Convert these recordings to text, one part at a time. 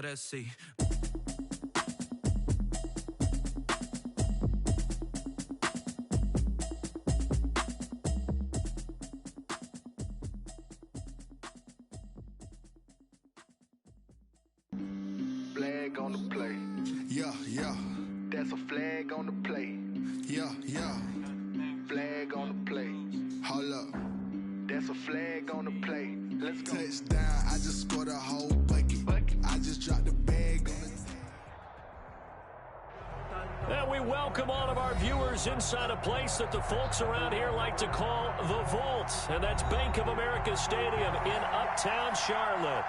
interessi. Flag on the play. Yeah, yeah. That's a flag on the play. Yeah, yeah. Flag on the play. Hold up. That's a flag on the play. Let's go. Touchdown, I just scored a whole bucket. I just dropped the bag on the... And we welcome all of our viewers inside a place that the folks around here like to call the Vault. And that's Bank of America Stadium in Uptown Charlotte.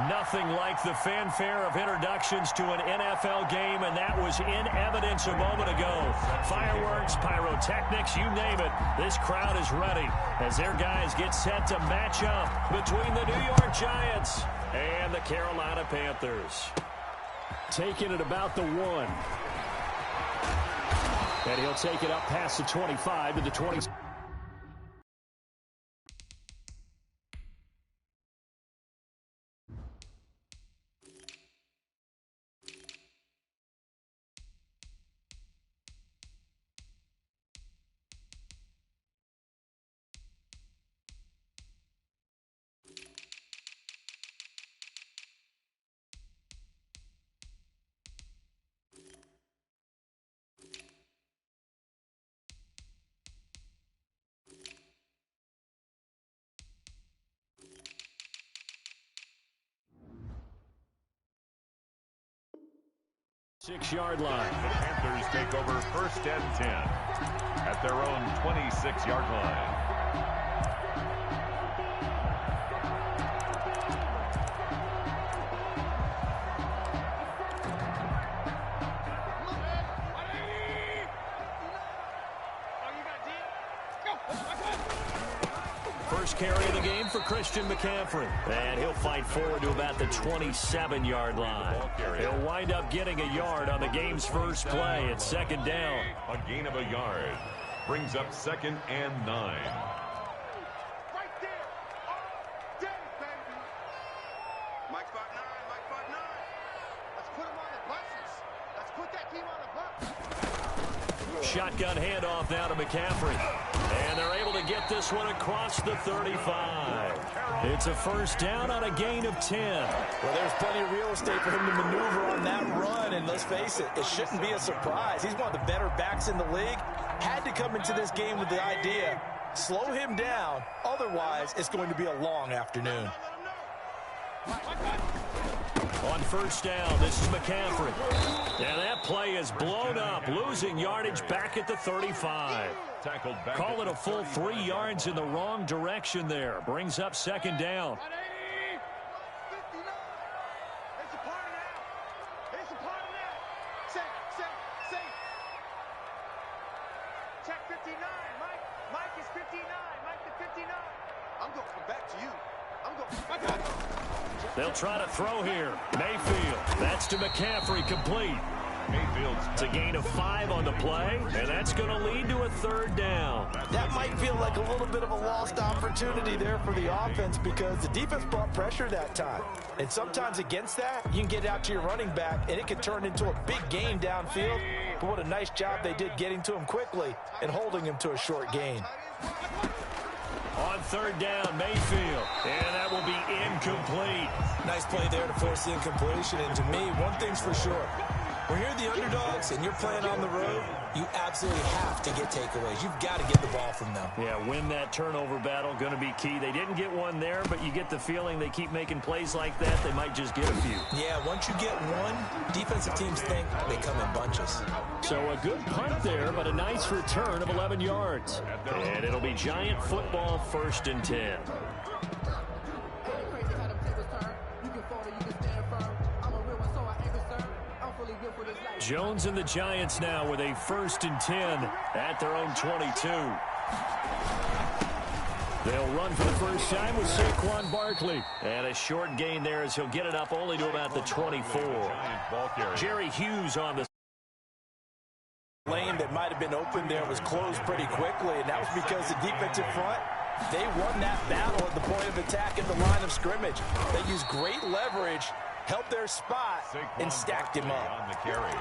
Nothing like the fanfare of introductions to an NFL game, and that was in evidence a moment ago. Fireworks, pyrotechnics, you name it. This crowd is ready as their guys get set to match up between the New York Giants and the Carolina Panthers. Taking it about the 1. And he'll take it up past the 25 to the 20. Six-yard line. The Panthers take over 1st and 10 at their own 26-yard line. First carry of the game for Christian McCaffrey. And he'll fight forward to about the 27-yard line. He'll wind up getting a yard on the game's first play. It's second down. A gain of a yard brings up 2nd and 9. Right there. All day, baby. Mike 5-9, Mike 5-9. Let's put him on the buses. Let's put that team on the bus. Shotgun handoff now to McCaffrey. And they're able to get this one across the 35. It's a first down on a gain of 10. Well, there's plenty of real estate for him to maneuver on that run. And let's face it, it shouldn't be a surprise. He's one of the better backs in the league. Had to come into this game with the idea, slow him down. Otherwise, it's going to be a long afternoon. On first down, this is McCaffrey. And that play is blown up, losing yardage back at the 35. Call it a full 3 yards in the wrong direction there. Brings up second down. Check 59. Mike is 59. Mike to 59. I'm going to come back to you. They'll try to throw here. Mayfield. That's to McCaffrey, complete. It's a gain of 5 on the play, and that's going to lead to a third down. That might feel like a little bit of a lost opportunity there for the offense because the defense brought pressure that time. And sometimes against that, you can get out to your running back, and it can turn into a big gain downfield. But what a nice job they did getting to him quickly and holding him to a short gain. On third down, Mayfield, and that will be incomplete. Nice play there to force the incompletion, and to me, one thing's for sure. When you're the underdogs and you're playing on the road, you absolutely have to get takeaways. You've got to get the ball from them. Yeah, win that turnover battle, going to be key. They didn't get one there, but you get the feeling they keep making plays like that, they might just get a few. Yeah, once you get one, defensive teams think they come in bunches. So a good punt there, but a nice return of 11 yards. And it'll be Giant football, 1st and 10. Jones and the Giants now with a 1st and 10 at their own 22. They'll run for the first time with Saquon Barkley. And a short gain there as he'll get it up only to about the 24. Jerry Hughes on the lane that might have been open there was closed pretty quickly, and that was because the defensive front, they won that battle at the point of attack in the line of scrimmage. They used great leverage held their spot, and stacked him up. On the carry.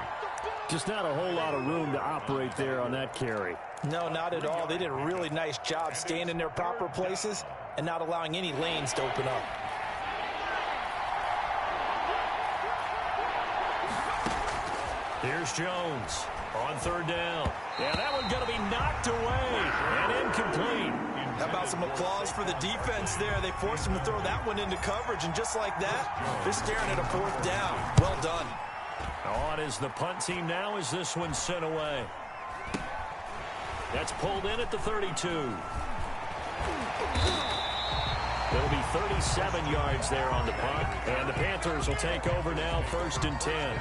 Just not a whole lot of room to operate there on that carry. No, not at all. They did a really nice job staying in their proper places and not allowing any lanes to open up. Here's Jones on third down. Yeah, that one's going to be knocked away and incomplete. How about some applause for the defense there? They forced him to throw that one into coverage, and just like that, they're staring at a fourth down. Well done. On is the punt team now as this one's sent away. That's pulled in at the 32. It'll be 37 yards there on the punt, and the Panthers will take over now, 1st and 10.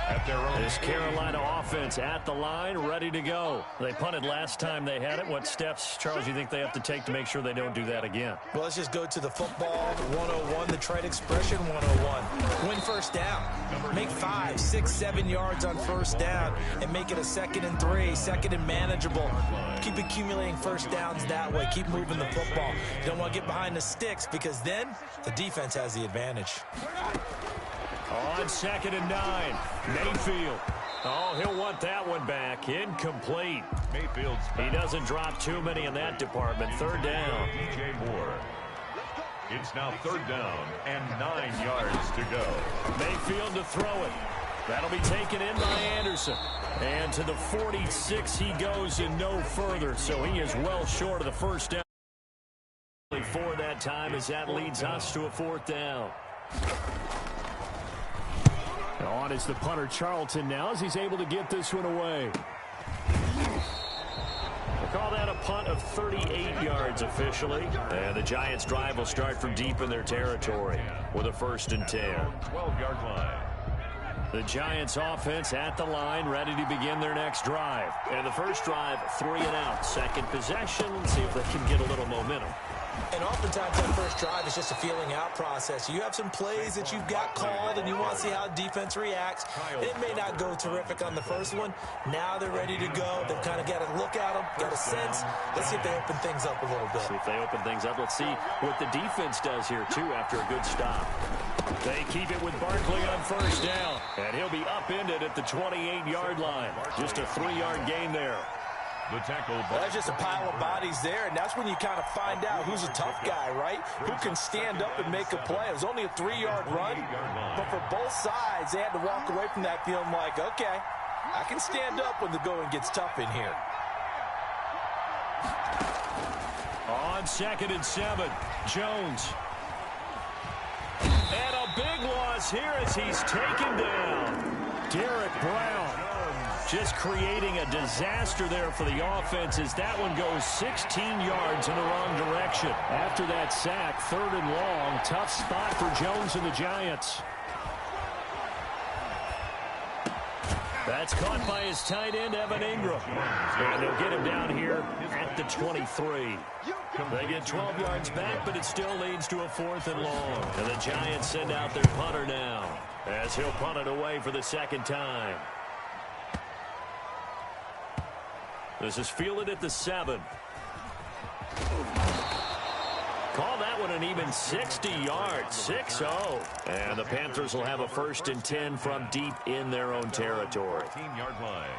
At their own this Carolina offense at the line, ready to go. They punted last time they had it. What steps, Charles, you think they have to take to make sure they don't do that again? Well, let's just go to the football 101, the trade expression 101. Win first down. Make 5, 6, 7 yards on first down and make it a 2nd and 3, 2nd and manageable. Keep accumulating first downs that way. Keep moving the football. You don't want to get behind the sticks because then the defense has the advantage. On 2nd and 9, Mayfield. Oh, he'll want that one back. Incomplete. Mayfield's He doesn't drop too many in that department. 3rd down. DJ Moore. It's now 3rd down and 9 yards to go. Mayfield to throw it. That'll be taken in by Anderson. And to the 46 he goes and no further. So he is well short of the first down for that time as that leads us to a 4th down. On is the punter Charlton now as he's able to get this one away. We'll call that a punt of 38 yards officially. And the Giants' drive will start from deep in their territory with a 1st and 10. 12-yard line. The Giants' offense at the line, ready to begin their next drive. And the first drive, 3 and out. Second possession, see if they can get a little momentum. And oftentimes that first drive is just a feeling out process. You have some plays that you've got called and you want to see how defense reacts. It may not go terrific on the first one. Now they're ready to go. They've kind of got to look at them, got a sense. Let's see if they open things up a little bit. See if they open things up. Let's see what the defense does here, too, after a good stop. They keep it with Barkley on first down. And he'll be upended at the 28-yard line. Just a 3-yard gain there. The tackle. Well, that's just a pile of bodies there, and that's when you kind of find out who's a tough guy, right? Who can stand up and make a play. It was only a 3-yard run, but for both sides, they had to walk away from that feeling like, okay, I can stand up when the going gets tough in here. On 2nd and 7, Jones. And a big loss here as he's taken down. Derek Brown. Just creating a disaster there for the offense as that one goes 16 yards in the wrong direction. After that sack, 3rd and long, tough spot for Jones and the Giants. That's caught by his tight end, Evan Ingram. And they'll get him down here at the 23. They get 12 yards back, but it still leads to a 4th and long. And the Giants send out their punter now as he'll punt it away for the 2nd time. This is fielded at the 7. Call that one an even 60 yards, 6-0. And the Panthers will have a 1st and 10 from deep in their own territory. 14-yard line.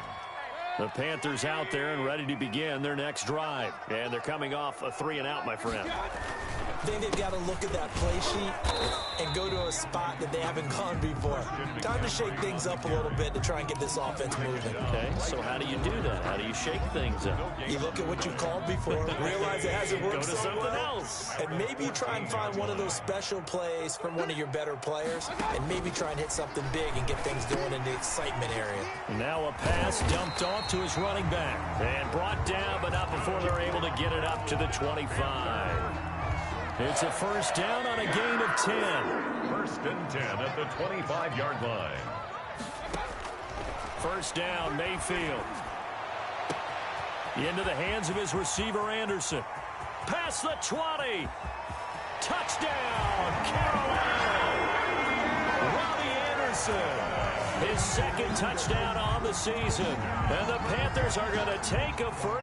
The Panthers out there and ready to begin their next drive. And they're coming off a 3 and out, my friend. I think they've got to look at that play sheet and go to a spot that they haven't gone before. Time to shake things up a little bit to try and get this offense moving. Okay, so how do you do that? How do you shake things up? You look at what you called before, realize it hasn't worked Go to so something well, else. and maybe you try and find one of those special plays from one of your better players, and maybe try and hit something big and get things going in the excitement area. Now a pass dumped off to his running back. And brought down, but not before they're able to get it up to the 25. It's a 1st down on a gain of 10. 1st and 10 at the 25-yard line. 1st down, Mayfield. Into the hands of his receiver, Anderson. Past the 20. Touchdown, Carolina. Robbie Anderson. His 2nd touchdown on the season. And the Panthers are going to take a first.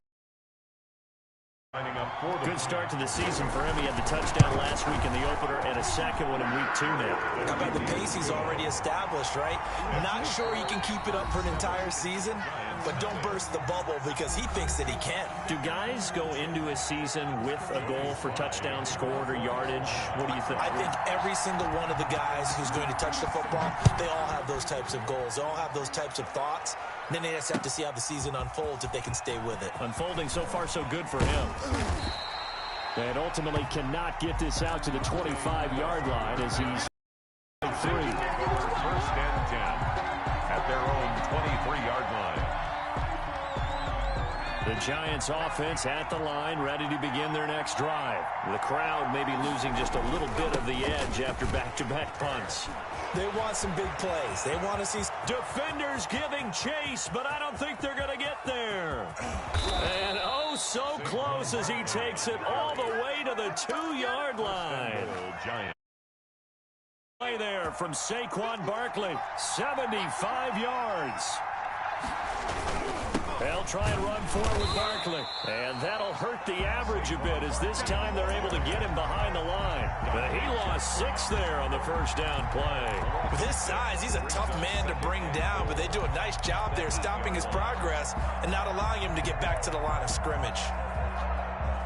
Good start to the season for him. He had the touchdown last week in the opener and a second one in week 2 now. How about the pace he's already established, right? Not sure he can keep it up for an entire season, but don't burst the bubble because he thinks that he can. Do guys go into a season with a goal for touchdown scored or yardage? What do you think? I think every single one of the guys who's going to touch the football, they all have those types of goals. They all have those types of thoughts. And then they just have to see how the season unfolds if they can stay with it. Unfolding so far so good for him. And ultimately cannot get this out to the 25-yard line as he's 3. First and 10 at their own 23-yard line. The Giants offense at the line, ready to begin their next drive. The crowd may be losing just a little bit of the edge after back-to-back punts. They want some big plays. They want to see... Defenders giving chase, but I don't think they're going to get there. And oh, so close as he takes it all the way to the 2-yard line. Play there from Saquon Barkley, 75 yards. They'll try and run for it with Barkley. And that'll hurt the average a bit as this time they're able to get him behind the line. But he lost 6 there on the first down play. With his size, he's a tough man to bring down, but they do a nice job there stopping his progress and not allowing him to get back to the line of scrimmage.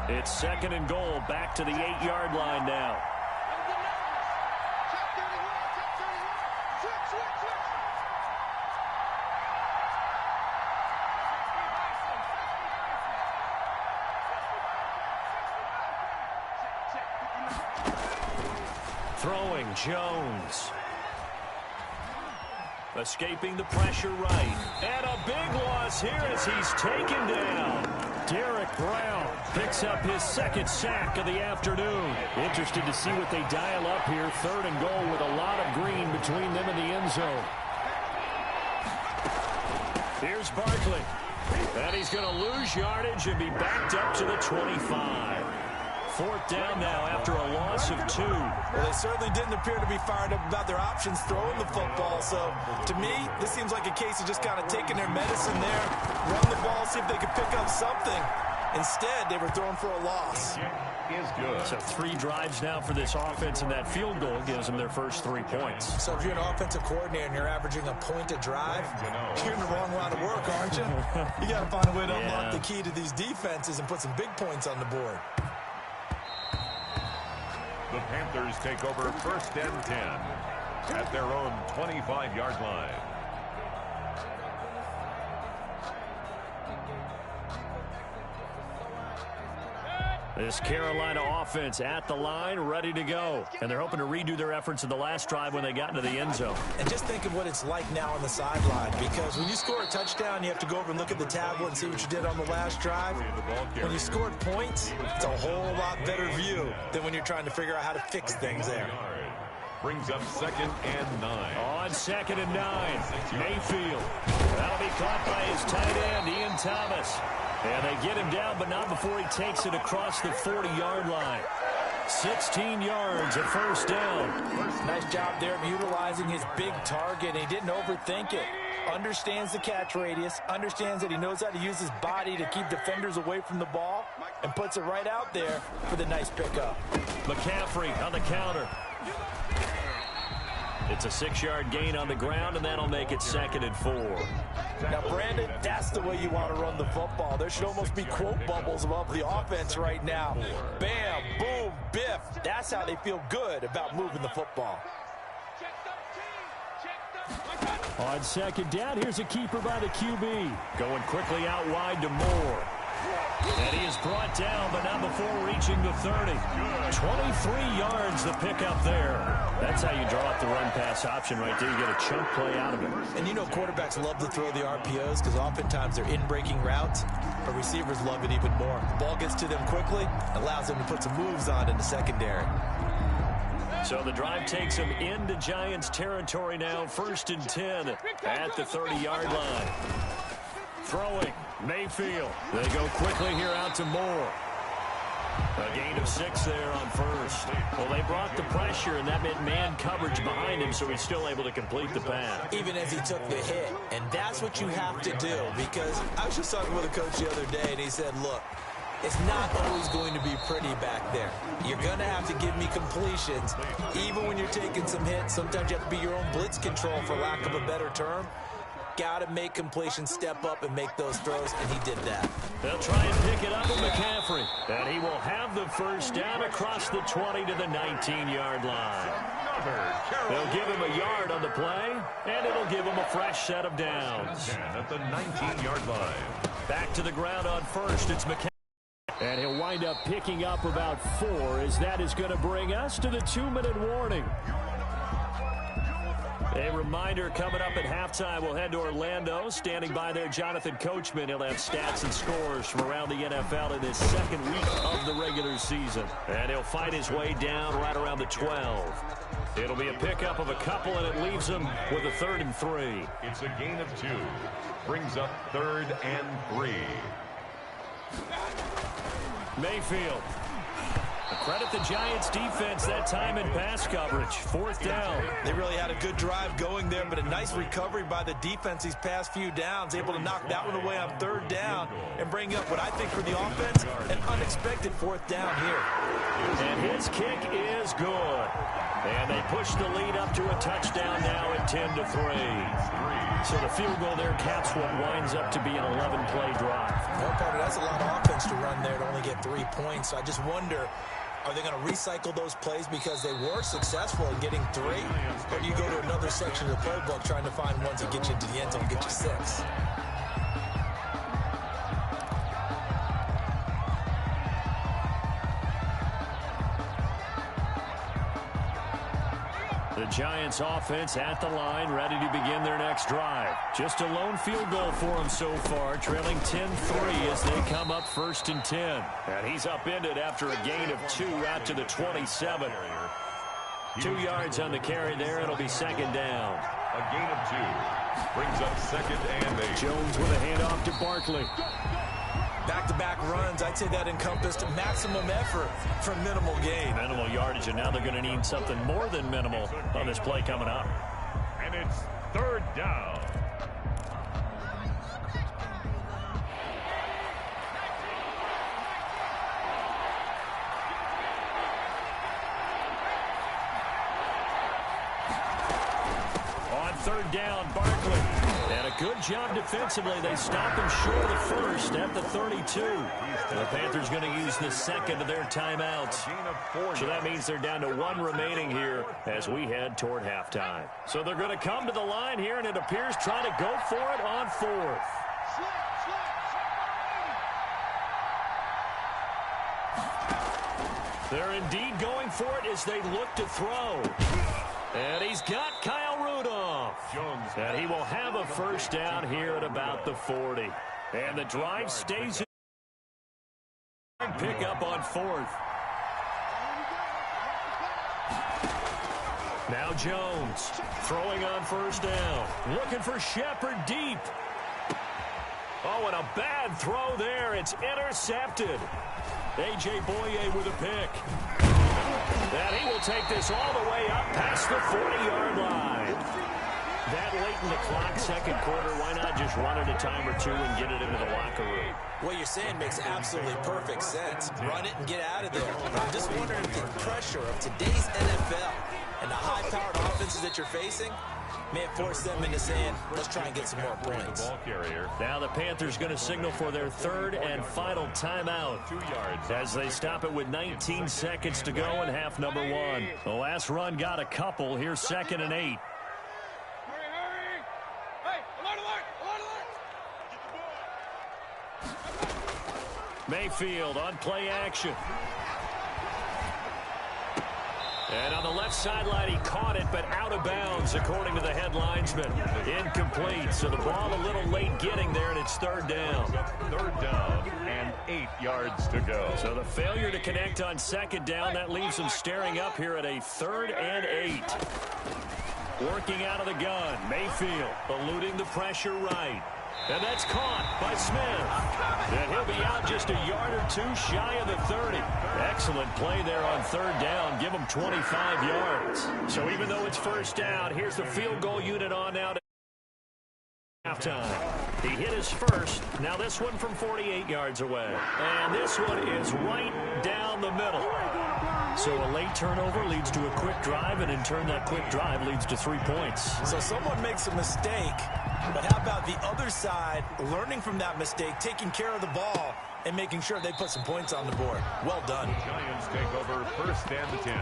It's 2nd and goal, back to the 8-yard line now. Throwing Jones. Escaping the pressure right. And a big loss here as he's taken down. Derek Brown picks up his 2nd sack of the afternoon. Interested to see what they dial up here. 3rd and goal with a lot of green between them and the end zone. Here's Barkley. And he's going to lose yardage and be backed up to the 25. 4th down now after a loss of 2. Well, they certainly didn't appear to be fired up about their options throwing the football. So, to me, this seems like a case of just kind of taking their medicine there, run the ball, see if they could pick up something. Instead, they were throwing for a loss. Is good. So 3 drives now for this offense, and that field goal gives them their first 3 points. So if you're an offensive coordinator and you're averaging a point a drive, you're in the wrong line of work, aren't you? You got to find a way to unlock the key to these defenses and put some big points on the board. The Panthers take over 1st and 10 at their own 25-yard line. This Carolina offense at the line, ready to go. And they're hoping to redo their efforts in the last drive when they got into the end zone. And just think of what it's like now on the sideline, because when you score a touchdown, you have to go over and look at the tablet and see what you did on the last drive. When you scored points, it's a whole lot better view than when you're trying to figure out how to fix things there. Brings up 2nd and 9. On 2nd and 9, Mayfield. That'll be caught by his tight end, Ian Thomas. And they get him down, but not before he takes it across the 40-yard line. 16 yards, a 1st down. Nice job there of utilizing his big target. He didn't overthink it. Understands the catch radius, understands that he knows how to use his body to keep defenders away from the ball, and puts it right out there for the nice pickup. McCaffrey on the counter. It's a 6-yard gain on the ground, and that'll make it 2nd and 4. Now, Brandon, that's the way you want to run the football. There should almost be quote bubbles above the offense right now. Bam, boom, biff. That's how they feel good about moving the football. On 2nd down, here's a keeper by the QB. Going quickly out wide to Moore. And he is brought down, but not before reaching the 30. 23 yards the pickup there. That's how you draw up the run-pass option right there. You get a chunk play out of it. And you know quarterbacks love to throw the RPOs because oftentimes they're in-breaking routes, but receivers love it even more. The ball gets to them quickly, allows them to put some moves on in the secondary. So the drive takes them into Giants territory now. 1st and 10 at the 30-yard line. Throwing, Mayfield. They go quickly here out to Moore. A gain of 6 there on 1st. Well, they brought the pressure, and that meant man coverage behind him, so he's still able to complete the pass. Even as he took the hit. And that's what you have to do, because I was just talking with a coach the other day, and he said, look, It's not always going to be pretty back there. You're going to have to give me completions. Even when you're taking some hits, sometimes you have to be your own blitz control, for lack of a better term. Got to make completions, step up and make those throws, and he did that. They'll try and pick it up with McCaffrey. And he will have the first down across the 20 to the 19-yard line. They'll give him a yard on the play, and it'll give him a fresh set of downs. At the 19-yard line. Back to the ground on first, it's McCaffrey. And he'll wind up picking up about 4, as that is going to bring us to the 2-minute warning. A reminder, coming up at halftime, we'll head to Orlando. Standing by there, Jonathan Coachman. He'll have stats and scores from around the NFL in his second week of the regular season. And he'll fight his way down right around the 12. It'll be a pickup of a couple, and it leaves him with a 3rd and 3. It's a gain of 2. Brings up 3rd and 3. Mayfield. Credit the Giants defense that time in pass coverage. 4th down. They really had a good drive going there, but a nice recovery by the defense these past few downs. Able to knock that one away on 3rd down and bring up what I think for the offense, an unexpected 4th down here. And his kick is good. And they push the lead up to a touchdown now at 10 to 3. So the field goal there caps what winds up to be an 11-play drive. Well, Parker, that's a lot of offense to run there to only get 3 points. So I just wonder, are they going to recycle those plays because they were successful in getting 3? Or do you go to another section of the playbook trying to find ones that get you into the end zone and get you 6? The Giants offense at the line, ready to begin their next drive. Just a lone field goal for them so far, trailing 10-3 as they come up 1st and 10. And he's upended after a gain of 2 out to the 27. 2 yards on the carry there. It'll be 2nd down. A gain of 2. Brings up 2nd and 8. Jones with a handoff to Barkley. Back-to-back runs, I'd say that encompassed maximum effort for minimal gain. Minimal yardage, and now they're going to need something more than minimal on this play coming up. And it's 3rd down. On 3rd down, Barkley. And a good job defensively. They stop him short of the 1st at the 32. And the Panthers going to use the 2nd of their timeouts. So that means they're down to 1 remaining here as we head toward halftime. So they're going to come to the line here, and it appears trying to go for it on 4th. They're indeed going for it as they look to throw. And he's got Kyle Rudolph. And he will have a 1st down here at about the 40. And the drive stays in. Pick up on 4th. Now Jones throwing on 1st down. Looking for Shepard deep. Oh, and a bad throw there. It's intercepted. A.J. Boye with a pick. And he will take this all the way up past the 40-yard line. That late in the clock, 2nd quarter, why not just run it a time or 2 and get it into the locker room? What you're saying makes absolutely perfect sense. Run it and get out of there. I'm just wondering if the pressure of today's NFL and the high-powered offenses that you're facing may have forced them into saying, let's try and get some more points. Now the Panthers going to signal for their 3rd and final timeout 2 yards as they stop it with 19 seconds to go in half number 1. The last run got a couple. Here's 2nd and 8. Mayfield on play action. And on the left sideline, he caught it, but out of bounds, according to the head linesman. Incomplete, so the ball a little late getting there, and it's 3rd down. 3rd down and 8 yards to go. So the failure to connect on 2nd down, that leaves him staring up here at a 3rd and 8. Working out of the gun, Mayfield eluding the pressure right. And that's caught by Smith. And he'll be out just a yard or 2 shy of the 30. Excellent play there on 3rd down. Give him 25 yards. So even though it's 1st down, here's the field goal unit on now. halftime. He hit his first. Now this one from 48 yards away. And this one is right down the middle. So a late turnover leads to a quick drive, and in turn that quick drive leads to 3 points. So someone makes a mistake, but how about the other side learning from that mistake, taking care of the ball, and making sure they put some points on the board? Well done. The Giants take over 1st and 10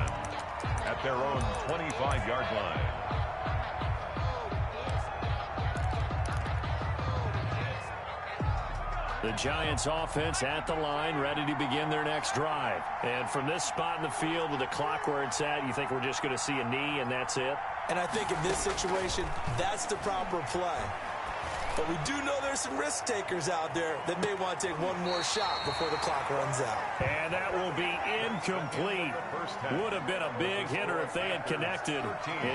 at their own 25-yard line. The Giants offense at the line, ready to begin their next drive. And from this spot in the field with the clock where it's at, you think we're just going to see a knee and that's it? And I think in this situation, that's the proper play. But we do know there's some risk takers out there that may want to take one more shot before the clock runs out. And that will be incomplete. Would have been a big hitter if they had connected.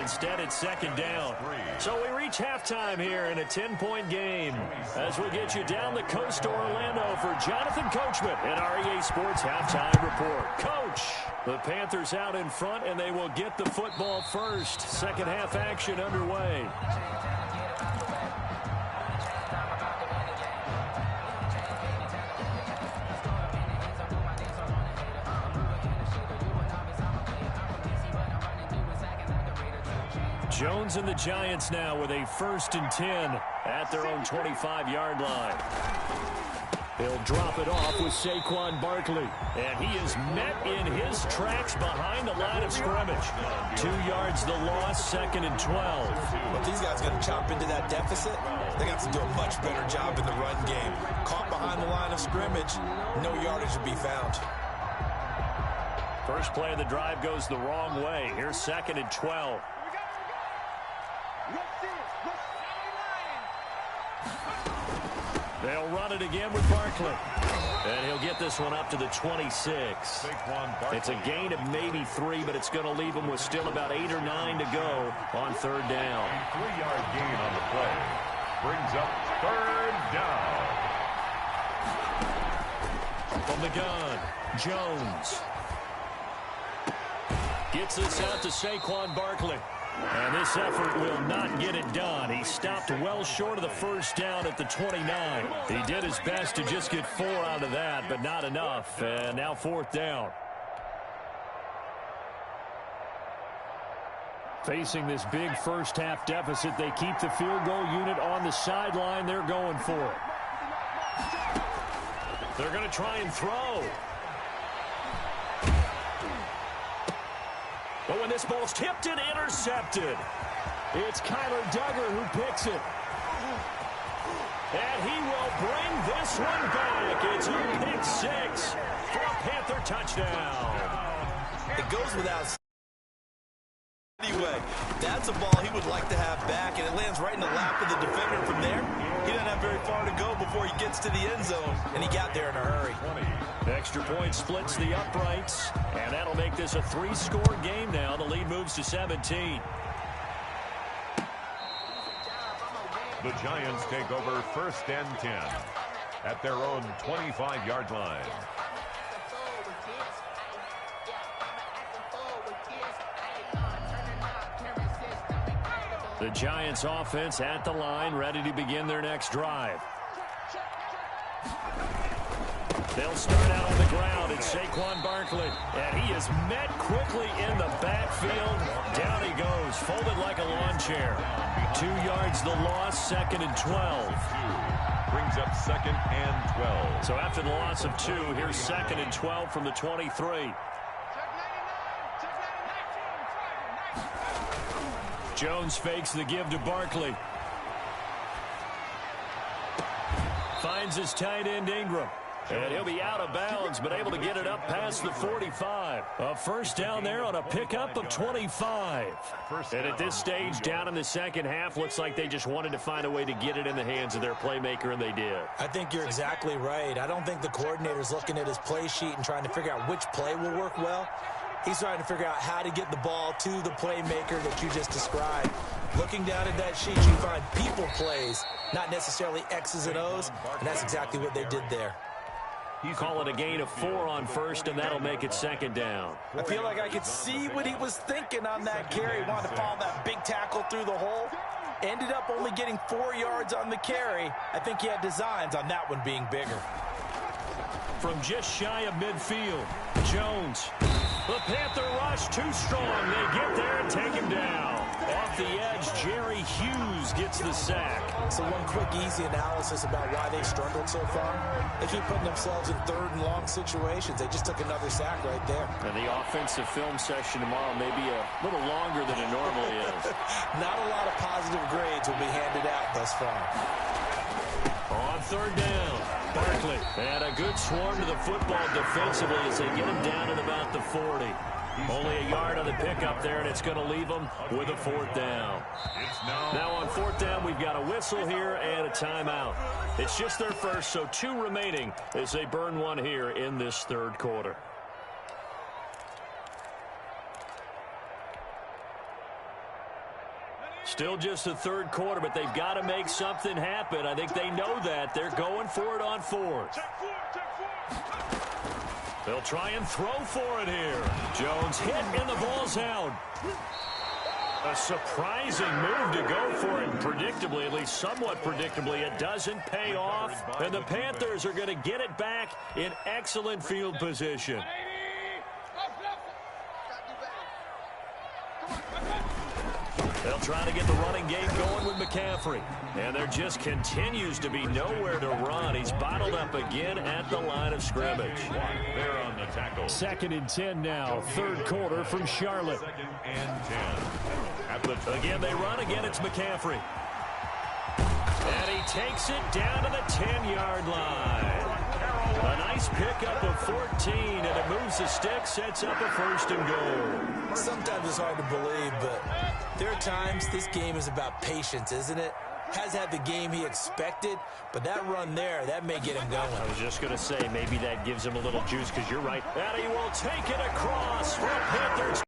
Instead, it's 2nd down. So we reach halftime here in a 10-point game. As we'll get you down the coast to Orlando for Jonathan Coachman and our EA Sports Halftime Report. Coach, the Panthers out in front, and they will get the football first. Second half action underway. Jones and the Giants now with a 1st and 10 at their own 25-yard line. He'll drop it off with Saquon Barkley. And he is met in his tracks behind the line of scrimmage. 2 yards the loss, 2nd and 12. But these guys going to chop into that deficit. They got to do a much better job in the run game. Caught behind the line of scrimmage, no yardage to be found. First play of the drive goes the wrong way. Here's 2nd and 12. They'll run it again with Barkley. And he'll get this one up to the 26. It's a gain of maybe 3, but it's going to leave him with still about 8 or 9 to go on 3rd down. 3-yard gain on the play. Brings up 3rd down. From the gun, Jones. Gets this out to Saquon Barkley. And this effort will not get it done. He stopped well short of the 1st down at the 29. He did his best to just get 4 out of that, but not enough. And now 4th down. Facing this big first half deficit, they keep the field goal unit on the sideline. They're going for it. They're going to try and throw. But when this ball's tipped and intercepted, it's Kyler Duggar who picks it. And he will bring this one back. It's a pick 6 for a Panther touchdown. It goes without anyway. That's a ball he would like to have back, and it lands right in the lap of the defender. From there, he doesn't have very far to go before he gets to the end zone, and he got there in a hurry. Extra point splits the uprights, and that'll make this a 3-score game now. The lead moves to 17. The Giants take over 1st and 10 at their own 25-yard line. The Giants offense at the line, ready to begin their next drive. They'll start out on the ground. It's Saquon Barkley. And he is met quickly in the backfield. Down he goes, folded like a lawn chair. 2 yards the loss, 2nd and 12. Brings up 2nd and 12. So after the loss of 2, here's 2nd and 12 from the 23. Jones fakes the give to Barkley. Finds his tight end Ingram. And he'll be out of bounds, but able to get it up past the 45. A 1st down there on a pickup of 25. And at this stage, down in the second half, looks like they just wanted to find a way to get it in the hands of their playmaker, and they did. I think you're exactly right. I don't think the coordinator's looking at his play sheet and trying to figure out which play will work well. He's trying to figure out how to get the ball to the playmaker that you just described. Looking down at that sheet, you find people plays, not necessarily X's and O's, and that's exactly what they did there. He's calling a gain of 4 on 1st, and that'll make it 2nd down. I feel like I could see what he was thinking on that carry. He wanted to follow that big tackle through the hole. Ended up only getting 4 yards on the carry. I think he had designs on that one being bigger. From just shy of midfield, Jones. The Panther rush too strong. They get there and take him down. Off the edge, Jerry Hughes gets the sack. So one quick, easy analysis about why they struggled so far. They keep putting themselves in third and long situations. They just took another sack right there. And the offensive film session tomorrow may be a little longer than it normally is. Not a lot of positive grades will be handed out thus far. On third down, Barkley. And a good swarm to the football defensively as they get him down at about the 40. Only a yard on the pickup there, and it's going to leave them with a fourth down. Now on fourth down, we've got a whistle here and a timeout. It's just their first, so 2 remaining as they burn one here in this third quarter. Still just the third quarter, but they've got to make something happen. I think they know that. They're going for it on fourth. They'll try and throw for it here. Jones hit and the ball's out. A surprising move to go for it. Predictably, at least somewhat predictably, it doesn't pay off. And the Panthers are going to get it back in excellent field position. They'll try to get the running game going with McCaffrey. And there just continues to be nowhere to run. He's bottled up again at the line of scrimmage. There on the tackle. 2nd and 10 now, third quarter from Charlotte. 2nd and 10. Again, they run. Again, it's McCaffrey. And he takes it down to the 10-yard line. A nice pickup of 14, and it moves the stick, sets up a 1st and goal. Sometimes it's hard to believe, but there are times this game is about patience, isn't it? Has had the game he expected, but that run there, that may get him going. I was just going to say, maybe that gives him a little juice, because you're right. And he will take it across for Panthers.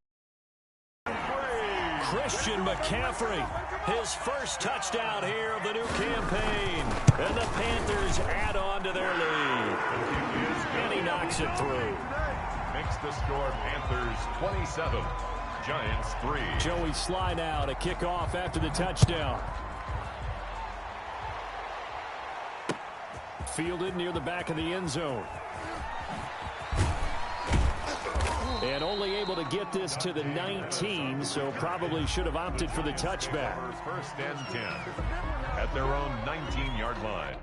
Christian McCaffrey, his first touchdown here of the new campaign. And the Panthers add on to their lead. And he knocks it through. Makes the score Panthers 27, Giants 3. Joey Sly now to kick off after the touchdown. Fielded near the back of the end zone. And only able to get this to the 19, so probably should have opted for the touchback. 1st and 10 at their own 19-yard line.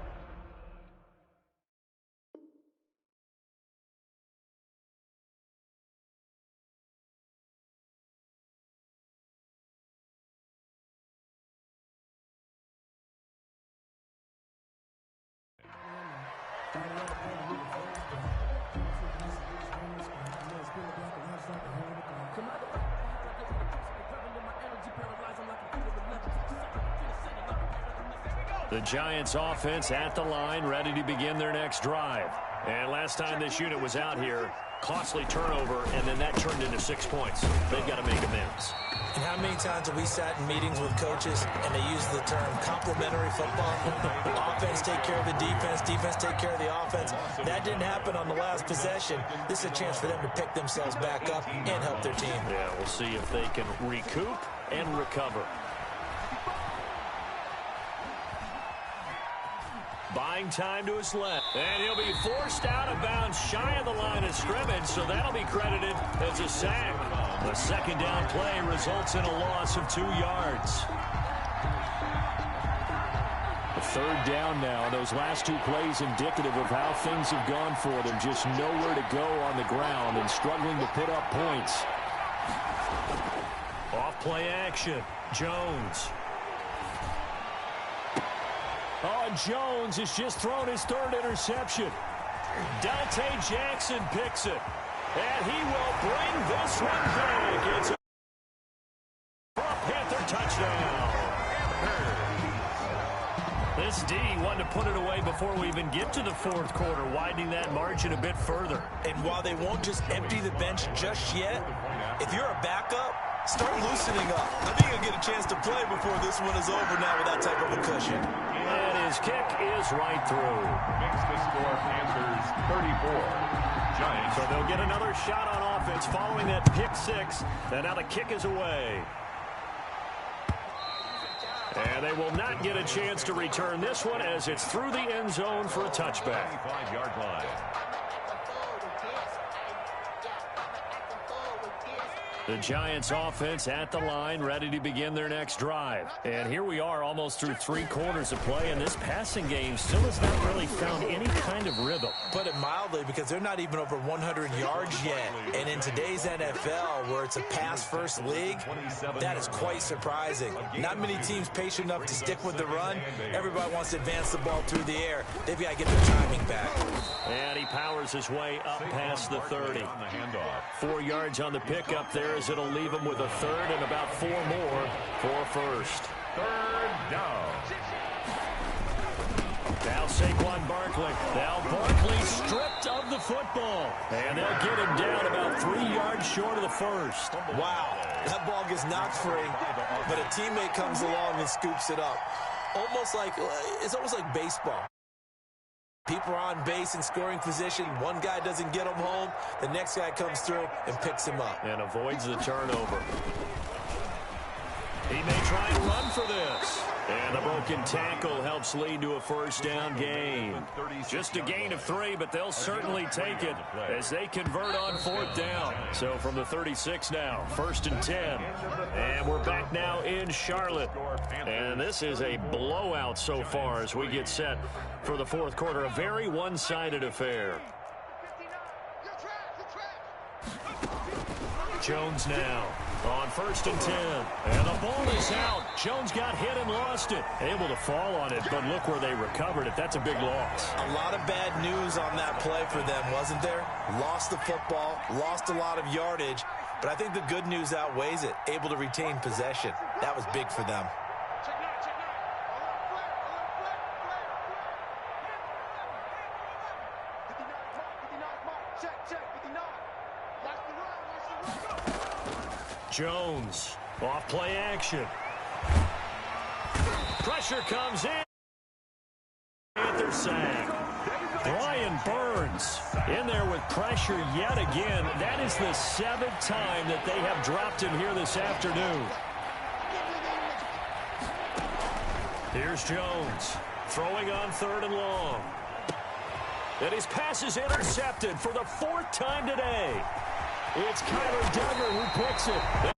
The Giants offense at the line, ready to begin their next drive. And last time this unit was out here, costly turnover, and then that turned into 6 points. They've got to make amends. And how many times have we sat in meetings with coaches and they use the term complementary football? Offense take care of the defense, defense take care of the offense. That didn't happen on the last possession. This is a chance for them to pick themselves back up and help their team. Yeah, we'll see if they can recoup and recover. Buying time to his left. And he'll be forced out of bounds shy of the line of scrimmage, so that'll be credited as a sack. The 2nd down play results in a loss of 2 yards. The 3rd down now. Those last 2 plays indicative of how things have gone for them. Just nowhere to go on the ground and struggling to put up points. Off play action. Jones. Oh, and Jones has just thrown his 3rd interception. Dante Jackson picks it. And he will bring this one back. It's a Panther touchdown. This D wanted to put it away before we even get to the 4th quarter, widening that margin a bit further. And while they won't just empty the bench just yet, if you're a backup, start loosening up. I think you'll get a chance to play before this one is over now with that type of a cushion. And his kick is right through. Makes the score Panthers 34, Giants. So they'll get another shot on offense following that pick 6. And now the kick is away. And they will not get a chance to return this one as it's through the end zone for a touchback. 25-yard line. The Giants offense at the line, ready to begin their next drive. And here we are almost through 3 quarters of play, and this passing game still has not really found any kind of rhythm. Put it mildly, because they're not even over 100 yards yet. And in today's NFL, where it's a pass-first league, that is quite surprising. Not many teams patient enough to stick with the run. Everybody wants to advance the ball through the air. They've got to get their timing back. And he powers his way up past the 30. 4 yards on the pickup there, as it'll leave him with a third and about 4 more for first. Third down. Now Saquon Barkley. Now Barkley stripped of the football. And they'll get him down about 3 yards short of the first. Wow, that ball gets knocked free, but a teammate comes along and scoops it up. It's almost like baseball. People are on base in scoring position. One guy doesn't get him home. The next guy comes through and picks him up. And avoids the turnover. He may try and run for this. And the broken tackle helps lead to a first down gain. Just a gain of 3, but they'll certainly take it as they convert on 4th down. So from the 36 now, 1st and 10. And we're back now in Charlotte. And this is a blowout so far as we get set for the 4th quarter. A very one-sided affair. Jones now on 1st and 10. And the ball is out. Jones got hit and lost it. Able to fall on it, but look where they recovered it. That's a big loss. A lot of bad news on that play for them, wasn't there? Lost the football, lost a lot of yardage, but I think the good news outweighs it. Able to retain possession. That was big for them. Jones, off play action. Pressure comes in. Panther sack. Brian Burns in there with pressure yet again. That is the 7th time that they have dropped him here this afternoon. Here's Jones throwing on 3rd and long. And his pass is intercepted for the 4th time today. It's Kyler Duggar who picks it.